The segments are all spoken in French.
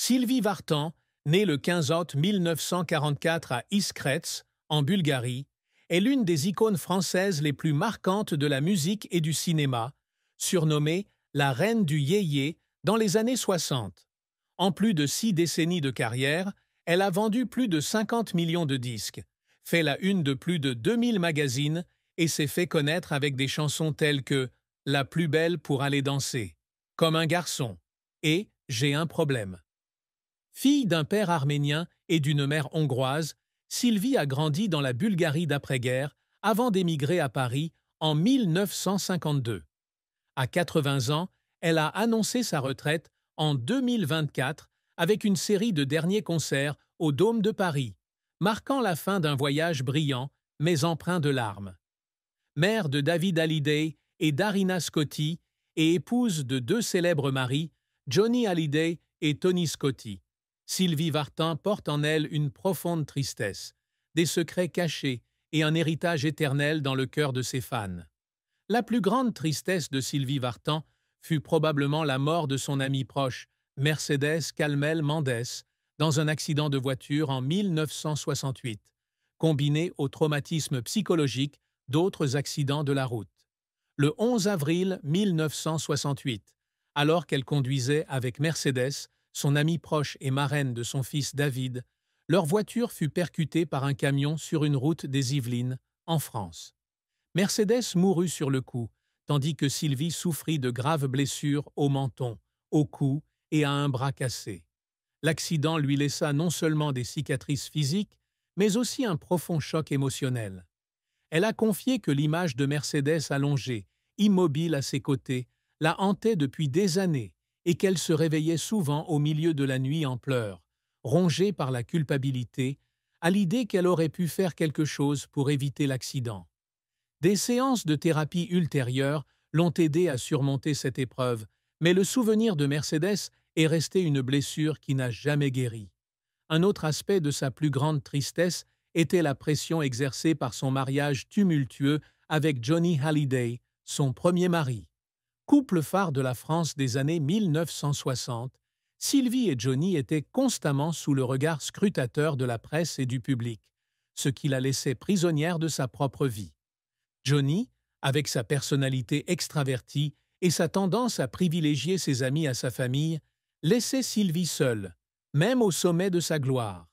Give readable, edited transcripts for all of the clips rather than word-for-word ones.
Sylvie Vartan, née le 15 août 1944 à Iskretz, en Bulgarie, est l'une des icônes françaises les plus marquantes de la musique et du cinéma, surnommée la reine du yéyé dans les années 60. En plus de 6 décennies de carrière, elle a vendu plus de 50 millions de disques, fait la une de plus de 2000 magazines et s'est fait connaître avec des chansons telles que « La plus belle pour aller danser »,« Comme un garçon » et « J'ai un problème ». Fille d'un père arménien et d'une mère hongroise, Sylvie a grandi dans la Bulgarie d'après-guerre avant d'émigrer à Paris en 1952. À 80 ans, elle a annoncé sa retraite en 2024 avec une série de derniers concerts au Dôme de Paris, marquant la fin d'un voyage brillant mais empreint de larmes. Mère de David Hallyday et Darina Scotti et épouse de 2 célèbres maris, Johnny Hallyday et Tony Scotti, Sylvie Vartan porte en elle une profonde tristesse, des secrets cachés et un héritage éternel dans le cœur de ses fans. La plus grande tristesse de Sylvie Vartan fut probablement la mort de son amie proche, Mercedes Calmel Mendes, dans un accident de voiture en 1968, combiné au traumatisme psychologique d'autres accidents de la route. Le 11 avril 1968, alors qu'elle conduisait avec Mercedes, son amie proche et marraine de son fils David, leur voiture fut percutée par un camion sur une route des Yvelines, en France. Mercedes mourut sur le coup, tandis que Sylvie souffrit de graves blessures au menton, au cou et à un bras cassé. L'accident lui laissa non seulement des cicatrices physiques, mais aussi un profond choc émotionnel. Elle a confié que l'image de Mercedes allongée, immobile à ses côtés, la hantait depuis des années et qu'elle se réveillait souvent au milieu de la nuit en pleurs, rongée par la culpabilité, à l'idée qu'elle aurait pu faire quelque chose pour éviter l'accident. Des séances de thérapie ultérieures l'ont aidée à surmonter cette épreuve, mais le souvenir de Mercedes est resté une blessure qui n'a jamais guéri. Un autre aspect de sa plus grande tristesse était la pression exercée par son mariage tumultueux avec Johnny Hallyday, son premier mari. Couple phare de la France des années 1960, Sylvie et Johnny étaient constamment sous le regard scrutateur de la presse et du public, ce qui la laissait prisonnière de sa propre vie. Johnny, avec sa personnalité extravertie et sa tendance à privilégier ses amis à sa famille, laissait Sylvie seule, même au sommet de sa gloire.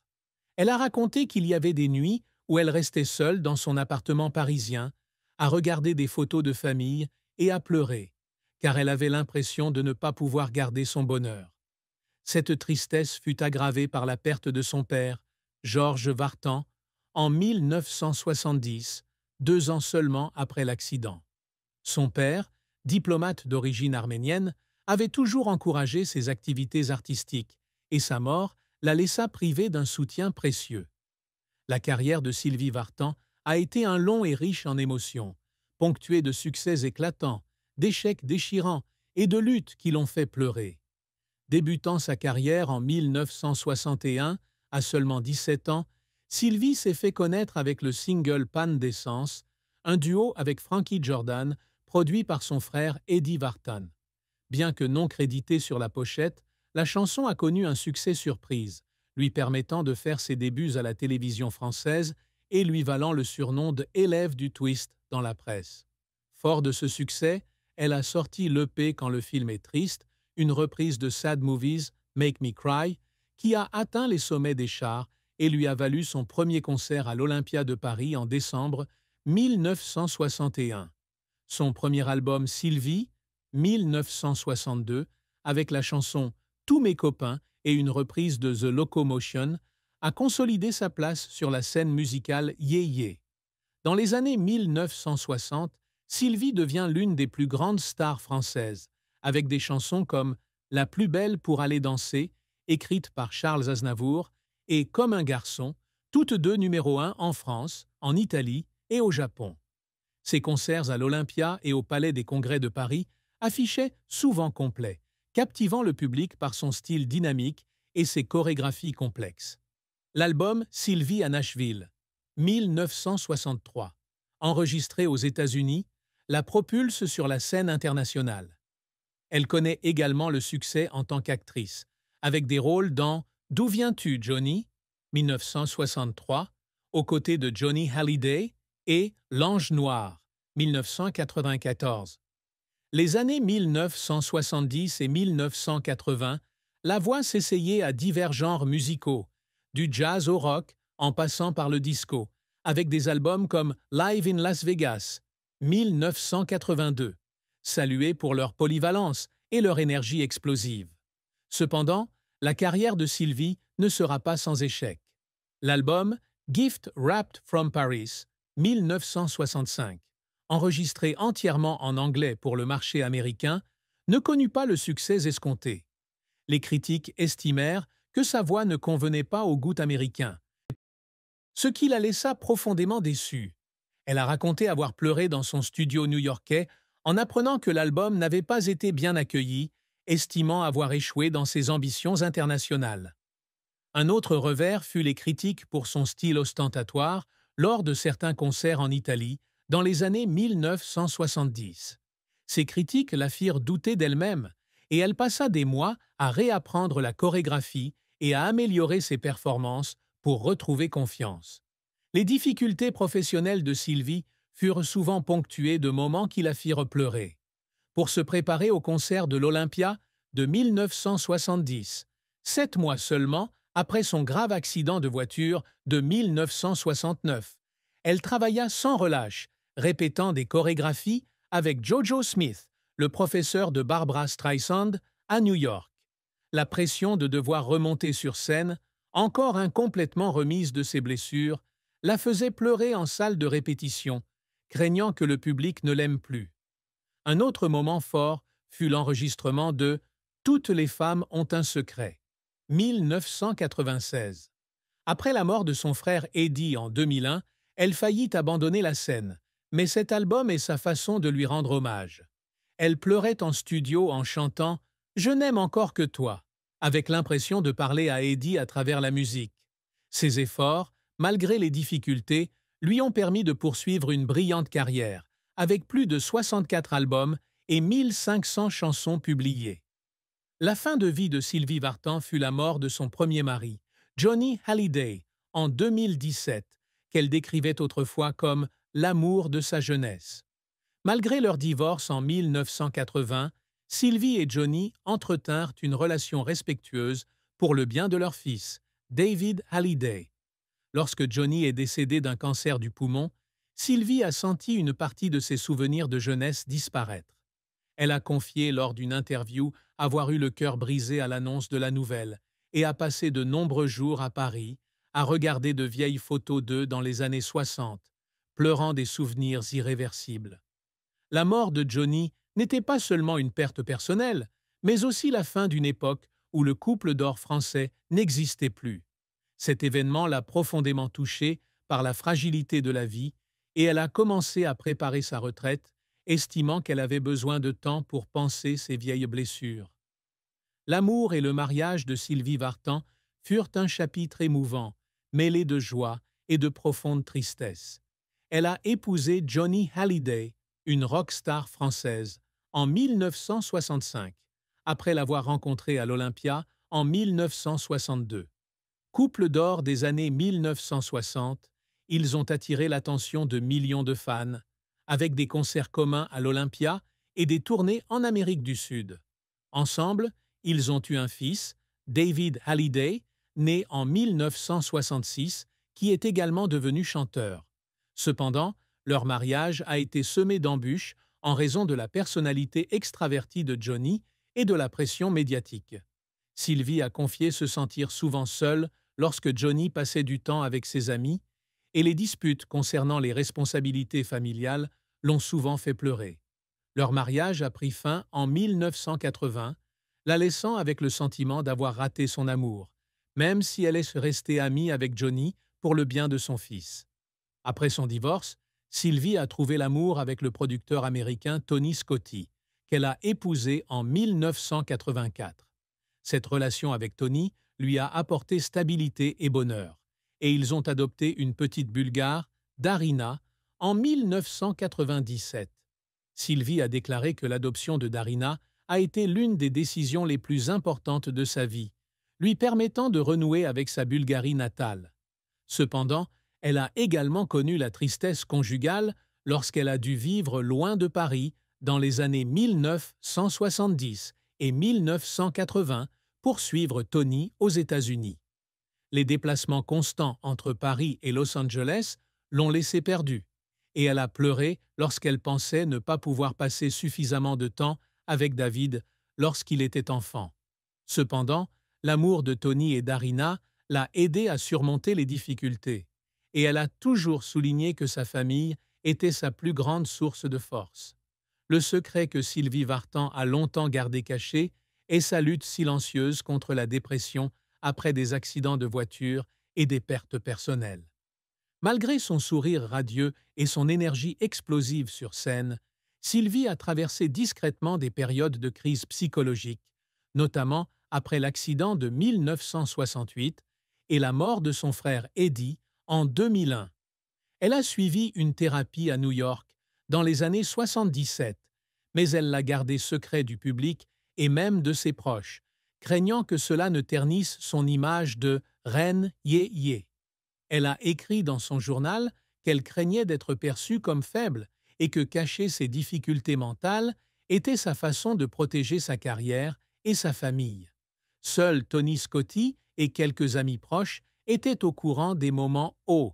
Elle a raconté qu'il y avait des nuits où elle restait seule dans son appartement parisien, à regarder des photos de famille et à pleurer, car elle avait l'impression de ne pas pouvoir garder son bonheur. Cette tristesse fut aggravée par la perte de son père, Georges Vartan, en 1970, 2 ans seulement après l'accident. Son père, diplomate d'origine arménienne, avait toujours encouragé ses activités artistiques, et sa mort la laissa privée d'un soutien précieux. La carrière de Sylvie Vartan a été un long et riche en émotions, ponctué de succès éclatants, d'échecs déchirants et de luttes qui l'ont fait pleurer. Débutant sa carrière en 1961, à seulement 17 ans, Sylvie s'est fait connaître avec le single Panne d'essence, un duo avec Frankie Jordan, produit par son frère Eddie Vartan. Bien que non crédité sur la pochette, la chanson a connu un succès surprise, lui permettant de faire ses débuts à la télévision française et lui valant le surnom de « élève du twist » dans la presse. Fort de ce succès, elle a sorti l'EP Quand le film est triste, une reprise de Sad Movies, Make Me Cry, qui a atteint les sommets des charts et lui a valu son premier concert à l'Olympia de Paris en décembre 1961. Son premier album Sylvie, 1962, avec la chanson Tous mes copains et une reprise de The Locomotion, a consolidé sa place sur la scène musicale yéyé. Dans les années 1960, Sylvie devient l'une des plus grandes stars françaises, avec des chansons comme La plus belle pour aller danser, écrite par Charles Aznavour, et Comme un garçon, toutes 2 numéro 1 en France, en Italie et au Japon. Ses concerts à l'Olympia et au Palais des Congrès de Paris affichaient souvent complets, captivant le public par son style dynamique et ses chorégraphies complexes. L'album Sylvie à Nashville, 1963, enregistré aux États-Unis, la propulse sur la scène internationale. Elle connaît également le succès en tant qu'actrice, avec des rôles dans D'où viens-tu, Johnny 1963, aux côtés de Johnny Hallyday, et L'Ange noir 1994. Les années 1970 et 1980, la voix s'essayait à divers genres musicaux, du jazz au rock en passant par le disco, avec des albums comme Live in Las Vegas 1982, salués pour leur polyvalence et leur énergie explosive. Cependant, la carrière de Sylvie ne sera pas sans échec. L'album Gift Wrapped from Paris 1965, enregistré entièrement en anglais pour le marché américain, ne connut pas le succès escompté. Les critiques estimèrent que sa voix ne convenait pas au goût américain, ce qui la laissa profondément déçue. Elle a raconté avoir pleuré dans son studio new-yorkais en apprenant que l'album n'avait pas été bien accueilli, estimant avoir échoué dans ses ambitions internationales. Un autre revers fut les critiques pour son style ostentatoire lors de certains concerts en Italie dans les années 1970. Ces critiques la firent douter d'elle-même, et elle passa des mois à réapprendre la chorégraphie et à améliorer ses performances pour retrouver confiance. Les difficultés professionnelles de Sylvie furent souvent ponctuées de moments qui la firent pleurer. Pour se préparer au concert de l'Olympia de 1970, 7 mois seulement après son grave accident de voiture de 1969, elle travailla sans relâche, répétant des chorégraphies avec Jojo Smith, le professeur de Barbra Streisand, à New York. La pression de devoir remonter sur scène, encore incomplètement remise de ses blessures, la faisait pleurer en salle de répétition, craignant que le public ne l'aime plus. Un autre moment fort fut l'enregistrement de « Toutes les femmes ont un secret » 1996. Après la mort de son frère Eddie en 2001, elle faillit abandonner la scène, mais cet album est sa façon de lui rendre hommage. Elle pleurait en studio en chantant « Je n'aime encore que toi », avec l'impression de parler à Eddie à travers la musique. Ses efforts, malgré les difficultés, lui ont permis de poursuivre une brillante carrière, avec plus de 64 albums et 1500 chansons publiées. La fin de vie de Sylvie Vartan fut la mort de son premier mari, Johnny Hallyday, en 2017, qu'elle décrivait autrefois comme « l'amour de sa jeunesse ». Malgré leur divorce en 1980, Sylvie et Johnny entretinrent une relation respectueuse pour le bien de leur fils, David Hallyday. Lorsque Johnny est décédé d'un cancer du poumon, Sylvie a senti une partie de ses souvenirs de jeunesse disparaître. Elle a confié lors d'une interview avoir eu le cœur brisé à l'annonce de la nouvelle et a passé de nombreux jours à Paris à regarder de vieilles photos d'eux dans les années 60, pleurant des souvenirs irréversibles. La mort de Johnny n'était pas seulement une perte personnelle, mais aussi la fin d'une époque où le couple d'or français n'existait plus. Cet événement l'a profondément touchée par la fragilité de la vie et elle a commencé à préparer sa retraite, estimant qu'elle avait besoin de temps pour panser ses vieilles blessures. L'amour et le mariage de Sylvie Vartan furent un chapitre émouvant, mêlé de joie et de profonde tristesse. Elle a épousé Johnny Hallyday, une rockstar française, en 1965, après l'avoir rencontré à l'Olympia en 1962. Couple d'or des années 1960, ils ont attiré l'attention de millions de fans, avec des concerts communs à l'Olympia et des tournées en Amérique du Sud. Ensemble, ils ont eu un fils, David Hallyday, né en 1966, qui est également devenu chanteur. Cependant, leur mariage a été semé d'embûches en raison de la personnalité extravertie de Johnny et de la pression médiatique. Sylvie a confié se sentir souvent seule lorsque Johnny passait du temps avec ses amis, et les disputes concernant les responsabilités familiales l'ont souvent fait pleurer. Leur mariage a pris fin en 1980, la laissant avec le sentiment d'avoir raté son amour, même si elle est restée amie avec Johnny pour le bien de son fils. Après son divorce, Sylvie a trouvé l'amour avec le producteur américain Tony Scotti, qu'elle a épousé en 1984. Cette relation avec Tony lui a apporté stabilité et bonheur, et ils ont adopté une petite Bulgare, Darina, en 1997. Sylvie a déclaré que l'adoption de Darina a été l'une des décisions les plus importantes de sa vie, lui permettant de renouer avec sa Bulgarie natale. Cependant, elle a également connu la tristesse conjugale lorsqu'elle a dû vivre loin de Paris dans les années 1970 et 1980 pour suivre Tony aux États-Unis. Les déplacements constants entre Paris et Los Angeles l'ont laissée perdue, et elle a pleuré lorsqu'elle pensait ne pas pouvoir passer suffisamment de temps avec David lorsqu'il était enfant. Cependant, l'amour de Tony et d'Arina l'a aidée à surmonter les difficultés, et elle a toujours souligné que sa famille était sa plus grande source de force. Le secret que Sylvie Vartan a longtemps gardé caché est sa lutte silencieuse contre la dépression après des accidents de voiture et des pertes personnelles. Malgré son sourire radieux et son énergie explosive sur scène, Sylvie a traversé discrètement des périodes de crise psychologique, notamment après l'accident de 1968 et la mort de son frère Eddie en 2001. Elle a suivi une thérapie à New York dans les années 77, mais elle l'a gardé secret du public et même de ses proches, craignant que cela ne ternisse son image de reine yé-yé. Elle a écrit dans son journal qu'elle craignait d'être perçue comme faible et que cacher ses difficultés mentales était sa façon de protéger sa carrière et sa famille. Seul Tony Scotti et quelques amis proches étaient au courant des moments hauts